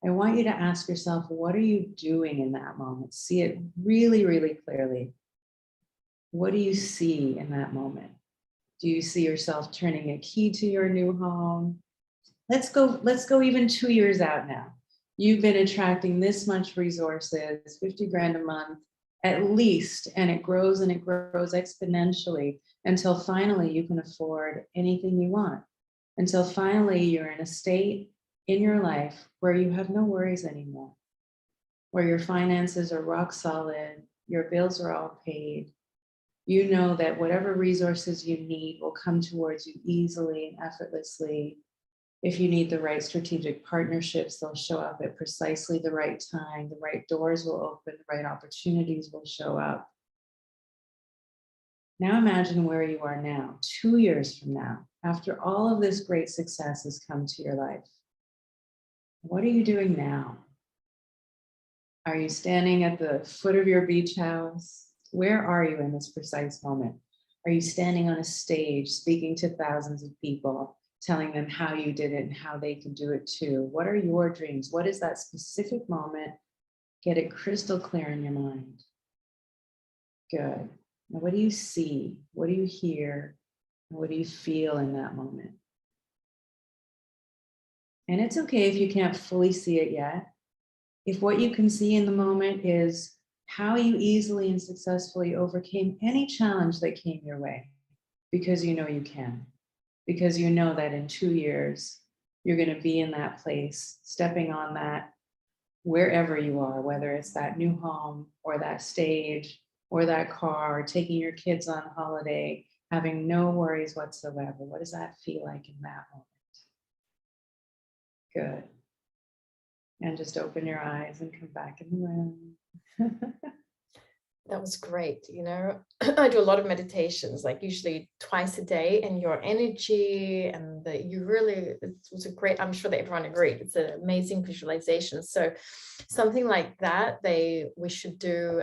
I want you to ask yourself, what are you doing in that moment? See it really, really clearly. What do you see in that moment? Do you see yourself turning a key to your new home? let's go even 2 years out now. You've been attracting this much resources, 50 grand a month, at least, and it grows exponentially until finally you can afford anything you want. Until finally you're in a state in your life where you have no worries anymore, where your finances are rock solid, your bills are all paid. You know that whatever resources you need will come towards you easily and effortlessly. If you need the right strategic partnerships, they'll show up at precisely the right time. The right doors will open, the right opportunities will show up. Now imagine where you are now, 2 years from now, after all of this great success has come to your life. What are you doing now? Are you standing at the foot of your beach house? Where are you in this precise moment? Are you standing on a stage speaking to thousands of people, telling them how you did it and how they can do it too? What are your dreams? What is that specific moment? Get it crystal clear in your mind. Good. Now, what do you see? What do you hear? What do you feel in that moment? And it's okay if you can't fully see it yet. If what you can see in the moment is how you easily and successfully overcame any challenge that came your way, because you know you can, because you know that in 2 years, you're going to be in that place, stepping on that, wherever you are, whether it's that new home or that stage or that car, or taking your kids on holiday, having no worries whatsoever. What does that feel like in that moment? Good. And just open your eyes and come back in the room. That was great. You know, I do a lot of meditations, like usually twice a day, and your energy and you really, it was a great, I'm sure that everyone agreed, it's an amazing visualization. So something like that, we should do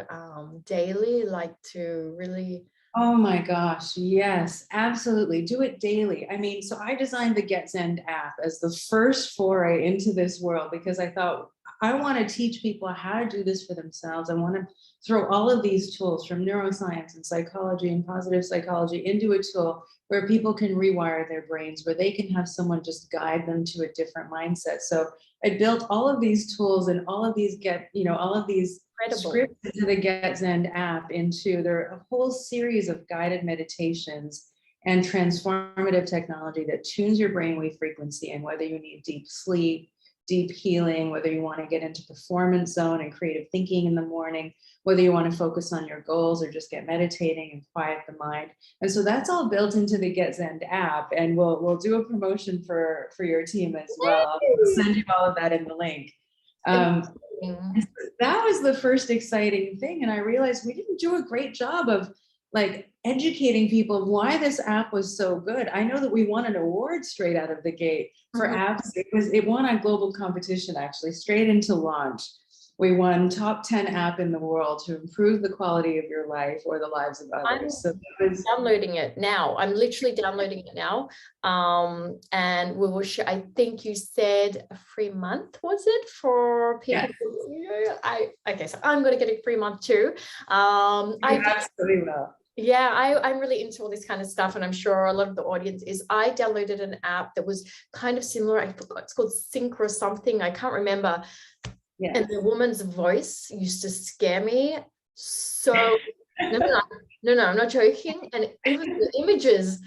daily, like to really. Oh my gosh, yes, absolutely. Do it daily. I mean, so I designed the Get Zen app as the first foray into this world because I thought I want to teach people how to do this for themselves. I want to throw all of these tools from neuroscience and psychology and positive psychology into a tool where people can rewire their brains, where they can have someone just guide them to a different mindset. So I built all of these tools and all of these scripts into the Get Zen app. There are a whole series of guided meditations and transformative technology that tunes your brainwave frequency, and whether you need deep sleep, deep healing, whether you want to get into performance zone and creative thinking in the morning, whether you want to focus on your goals or just get meditating and quiet the mind. And so that's all built into the Get Zen app, and we'll do a promotion for your team as well. I'll send you all of that in the link. That was the first exciting thing. And I realized we didn't do a great job of like educating people why this app was so good. I know that we won an award straight out of the gate for apps. It won a global competition, actually, straight into launch. We won top 10 app in the world to improve the quality of your life or the lives of others. I'm downloading it now. I'm literally downloading it now. And we will share, I think you said a free month, was it, for people? Yes. Okay, so I'm going to get a free month too. I absolutely will. Yeah, I'm really into all this kind of stuff, and I'm sure a lot of the audience is. I downloaded an app that was kind of similar. I forgot, it's called Sync or something. I can't remember. Yeah. And the woman's voice used to scare me. So no, I'm not joking. And even the images,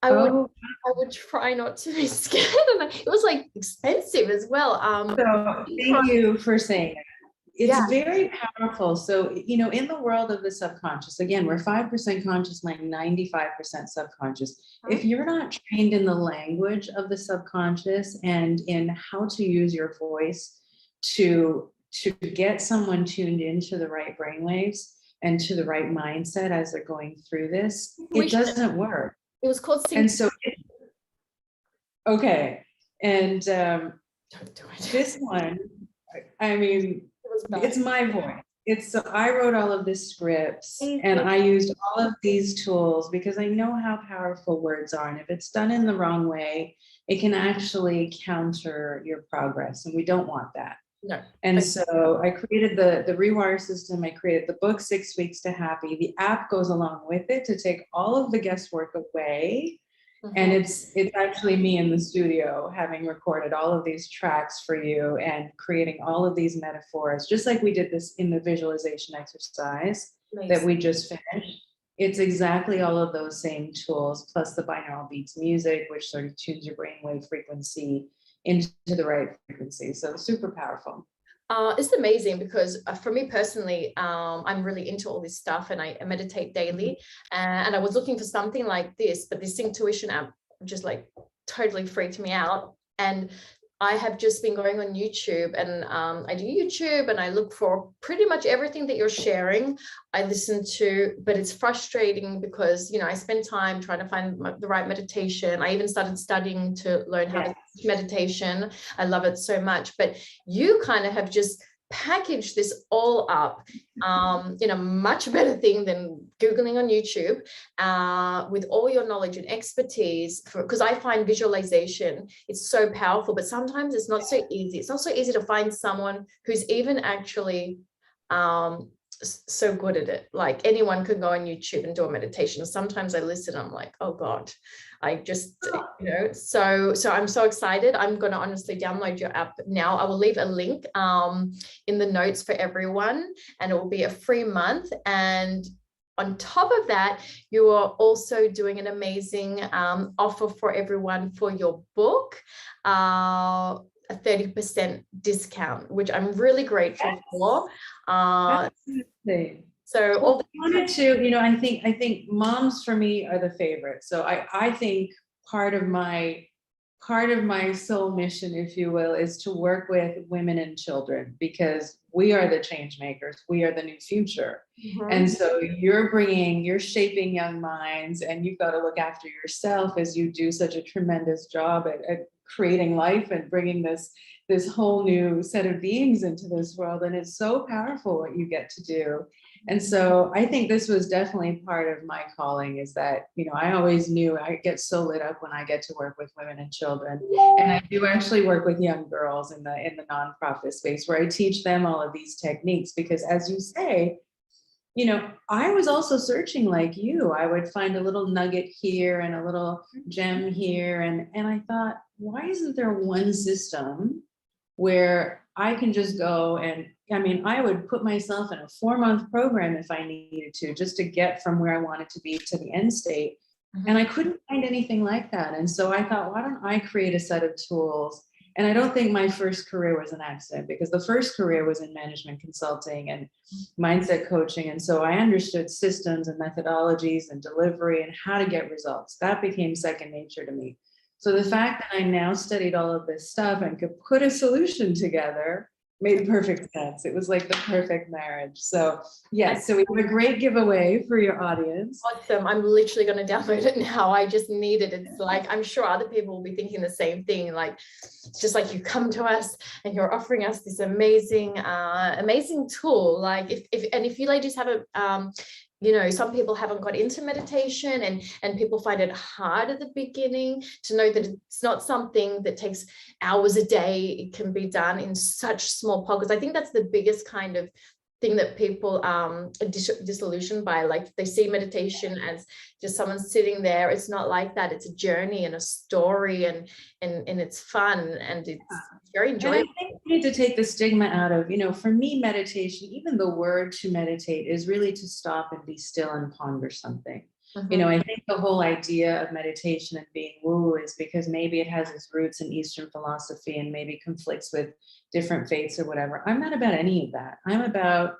I would try not to be scared. And it was like expensive as well. So thank you for saying that. It's very powerful. So, in the world of the subconscious, again, we're 5% conscious, like 95% subconscious. If you're not trained in the language of the subconscious and in how to use your voice to get someone tuned into the right brainwaves and to the right mindset as they're going through this, it doesn't work. It was called Sync. And so, okay. And don't do it. This one, I mean, it's my voice. So I wrote all of this scripts and I used all of these tools because I know how powerful words are. And if it's done in the wrong way, it can actually counter your progress. And we don't want that. No. And so I created the Rewire system. I created the book, 6 Weeks to Happy. The app goes along with it to take all of the guesswork away. And it's actually me in the studio having recorded all of these tracks for you and creating all of these metaphors, just like we did this in the visualization exercise that we just finished. It's exactly all of those same tools, plus the binaural beats music, which sort of tunes your brainwave frequency into the right frequency. So super powerful. It's amazing because for me personally, I'm really into all this stuff and I meditate daily. And I was looking for something like this, but this intuition app just like totally freaked me out. And I have just been going on YouTube, and I do YouTube and I look for pretty much everything that you're sharing. I listen to, but it's frustrating because, you know, I spend time trying to find the right meditation. I even started studying to learn how to teach meditation. I love it so much, but you kind of have just package this all up in a much better thing than Googling on YouTube, with all your knowledge and expertise, because I find visualization, it's so powerful, but sometimes it's not so easy. It's not so easy to find someone who's even actually so good at it. Like anyone could go on YouTube and do a meditation. Sometimes I listen, I'm like, oh God, I just, you know, so I'm so excited. I'm going to honestly download your app now. I will leave a link in the notes for everyone, and it will be a free month. And on top of that, you are also doing an amazing offer for everyone for your book, a 30% discount, which I'm really grateful for. So all I wanted to, you know, I think moms for me are the favorite. So I think part of my soul mission, if you will, is to work with women and children, because we are the change makers. We are the new future. And so you're shaping young minds, and you've got to look after yourself as you do such a tremendous job at creating life and bringing this whole new set of beings into this world. And it's so powerful what you get to do. And so I think this was definitely part of my calling, is that, you know, I always knew I get so lit up when I get to work with women and children. And I do actually work with young girls in the nonprofit space, where I teach them all of these techniques, because as you say, you know, I was also searching like you. I would find a little nugget here and a little gem here. And I thought, why isn't there one system where I can just go and, I mean, I would put myself in a 4-month program if I needed to, just to get from where I wanted to be to the end state. And I couldn't find anything like that. And so I thought, why don't I create a set of tools? And I don't think my first career was an accident, because the first career was in management consulting and mindset coaching. And so I understood systems and methodologies and delivery and how to get results. That became second nature to me. So the fact that I now studied all of this stuff and could put a solution together made perfect sense. It was like the perfect marriage. So yes, so we have a great giveaway for your audience. Awesome. I'm literally going to download it now. I just need it. It's like, I'm sure other people will be thinking the same thing. Like, it's just like you come to us and you're offering us this amazing, amazing tool. Like if you ladies have a, you know, some people haven't got into meditation, and people find it hard at the beginning to know that it's not something that takes hours a day. It can be done in such small pockets. I think that's the biggest kind of thing that people are disillusioned by. Like, they see meditation as just someone sitting there. It's not like that. It's a journey and a story, and it's fun, and it's very enjoyable. And I think we need to take the stigma out of, you know, for me, meditation, even the word to meditate, is really to stop and be still and ponder something. You know, I think the whole idea of meditation and being woo is because maybe it has its roots in Eastern philosophy and maybe conflicts with different faiths or whatever. I'm not about any of that. I'm about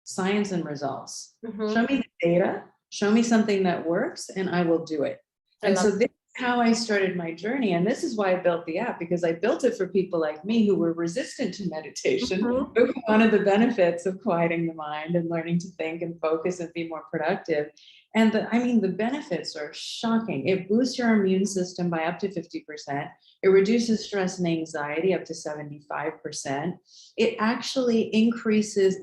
science and results. Show me the data, show me something that works, and I will do it. And so this is how I started my journey. And this is why I built the app, because I built it for people like me who were resistant to meditation, but who wanted the benefits of quieting the mind and learning to think and focus and be more productive. And the benefits are shocking. It boosts your immune system by up to 50%. It reduces stress and anxiety up to 75%. It actually increases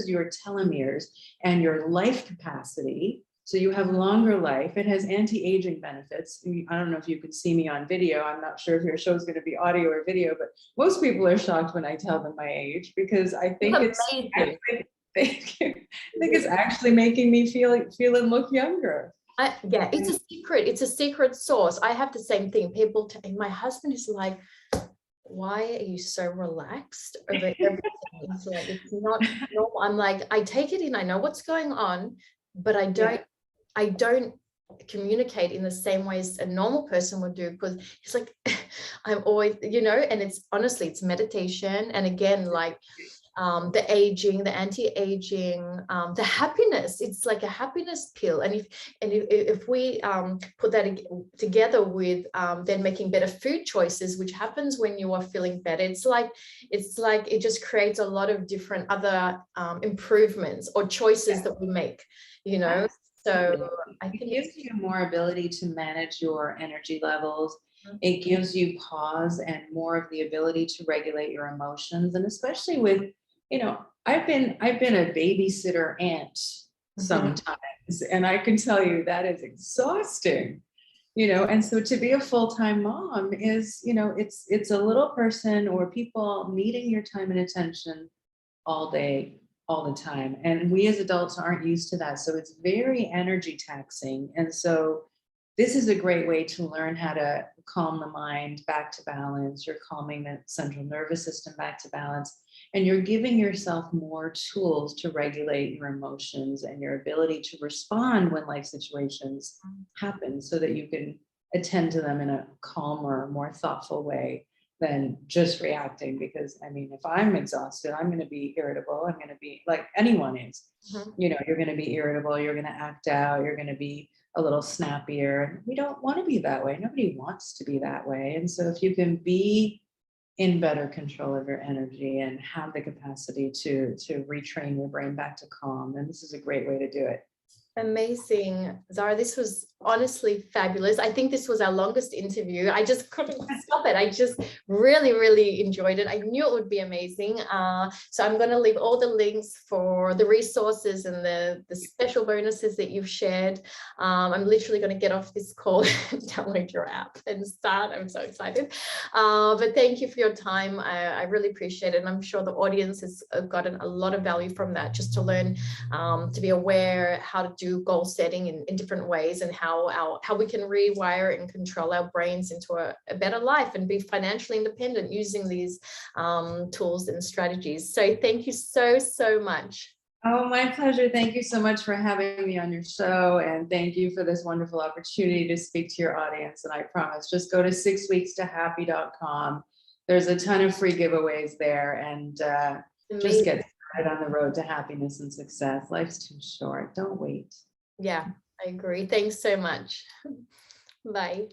your telomeres and your life capacity. So you have longer life. It has anti-aging benefits. I don't know if you could see me on video. I'm not sure if your show is going to be audio or video, but most people are shocked when I tell them my age, because I think I think it's actually making me feel and look younger. Yeah, it's a secret. It's a secret sauce. I have the same thing. People, my husband is like, why are you so relaxed over everything? It's like, it's not normal. I'm like, I take it in, I know what's going on, but I don't communicate in the same way as a normal person would do, because it's like, I'm always, and it's honestly, it's meditation. And again, like, the aging, the anti-aging, the happiness, it's like a happiness pill. And if we put that together with then making better food choices, which happens when you are feeling better, it's like it just creates a lot of different other improvements or choices that we make, So I think it gives you more ability to manage your energy levels. It gives you pause and more of the ability to regulate your emotions. And especially with, I've been a babysitter aunt sometimes, and I can tell you that is exhausting, and so to be a full-time mom is, it's a little person or people needing your time and attention all day, all the time. And we as adults aren't used to that. So it's very energy taxing. And so this is a great way to learn how to calm the mind back to balance. You're calming the central nervous system back to balance. And you're giving yourself more tools to regulate your emotions and your ability to respond when life situations happen, so that you can attend to them in a calmer, more thoughtful way than just reacting. Because if I'm exhausted, I'm going to be irritable. I'm going to be like anyone is, you're going to be irritable. You're going to act out. You're going to be a little snappier. We don't want to be that way. Nobody wants to be that way. And so if you can be in better control of your energy and have the capacity to retrain your brain back to calm, then this is a great way to do it. Amazing, Zahra. This was honestly fabulous. I think this was our longest interview. I just couldn't stop it. I just really, really enjoyed it. I knew it would be amazing. So I'm going to leave all the links for the resources and the special bonuses that you've shared. I'm literally going to get off this call and download your app and start. I'm so excited. But thank you for your time. I really appreciate it. And I'm sure the audience has gotten a lot of value from that, just to learn to be aware how to do goal setting in different ways, and how we can rewire and control our brains into a better life and be financially independent using these tools and strategies. So thank you so much. Oh, my pleasure. Thank you so much for having me on your show. And thank you for this wonderful opportunity to speak to your audience. And I promise, just go to 6weekstohappy.com. There's a ton of free giveaways there, and just get started on the road to happiness and success. Life's too short. Don't wait. Yeah, I agree. Thanks so much. Bye.